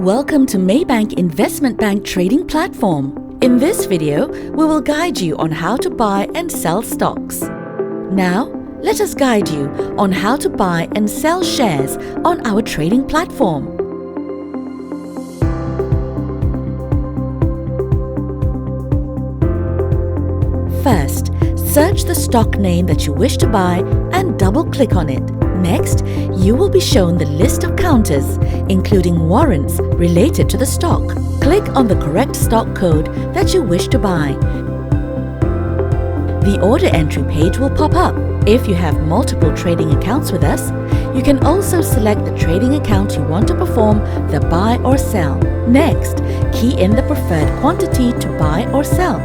Welcome to Maybank Investment Bank Trading Platform. In this video, we will guide you on how to buy and sell stocks. Now, let us guide you on how to buy and sell shares on our trading platform. First, search the stock name that you wish to buy and double-click on it. Next, you will be shown the list of counters, including warrants related to the stock. Click on the correct stock code that you wish to buy. The order entry page will pop up. If you have multiple trading accounts with us, you can also select the trading account you want to perform the buy or sell. Next, key in the preferred quantity to buy or sell.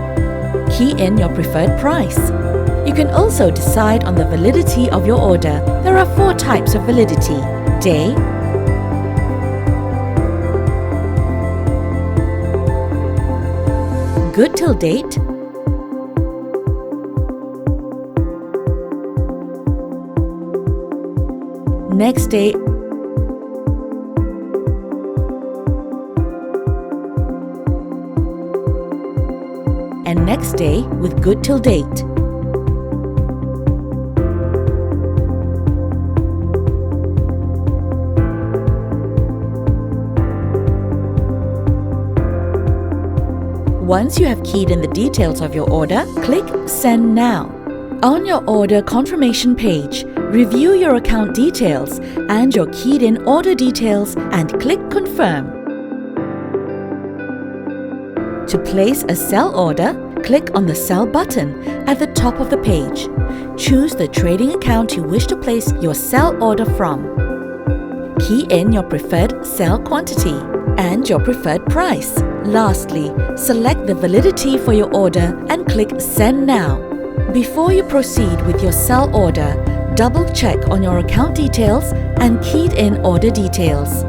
Key in your preferred price. You can also decide on the validity of your order. There are 4 types of validity: day, good till date, next day, and next day with good till date. Once you have keyed in the details of your order, click Send Now. On your order confirmation page, review your account details and your keyed in order details and click Confirm. To place a sell order, click on the Sell button at the top of the page. Choose the trading account you wish to place your sell order from. Key in your preferred sell quantity and your preferred price. Lastly, select the validity for your order and click Send Now. Before you proceed with your sell order, double-check on your account details and keyed in order details.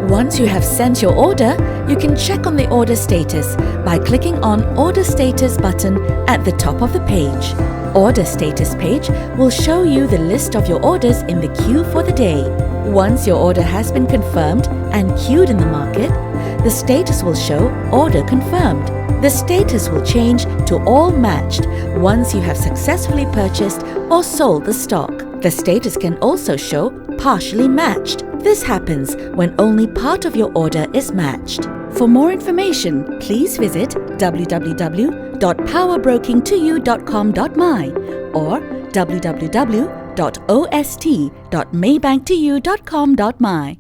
Once you have sent your order, you can check on the order status by clicking on Order Status button at the top of the page. Order Status page will show you the list of your orders in the queue for the day. Once your order has been confirmed and queued in the market, the status will show Order Confirmed. The status will change to All Matched once you have successfully purchased or sold the stock. The status can also show Partially Matched. This happens when only part of your order is matched. For more information, please visit www.powerbrokingtoyou.com.my or www.ost.maybanktoyou.com.my.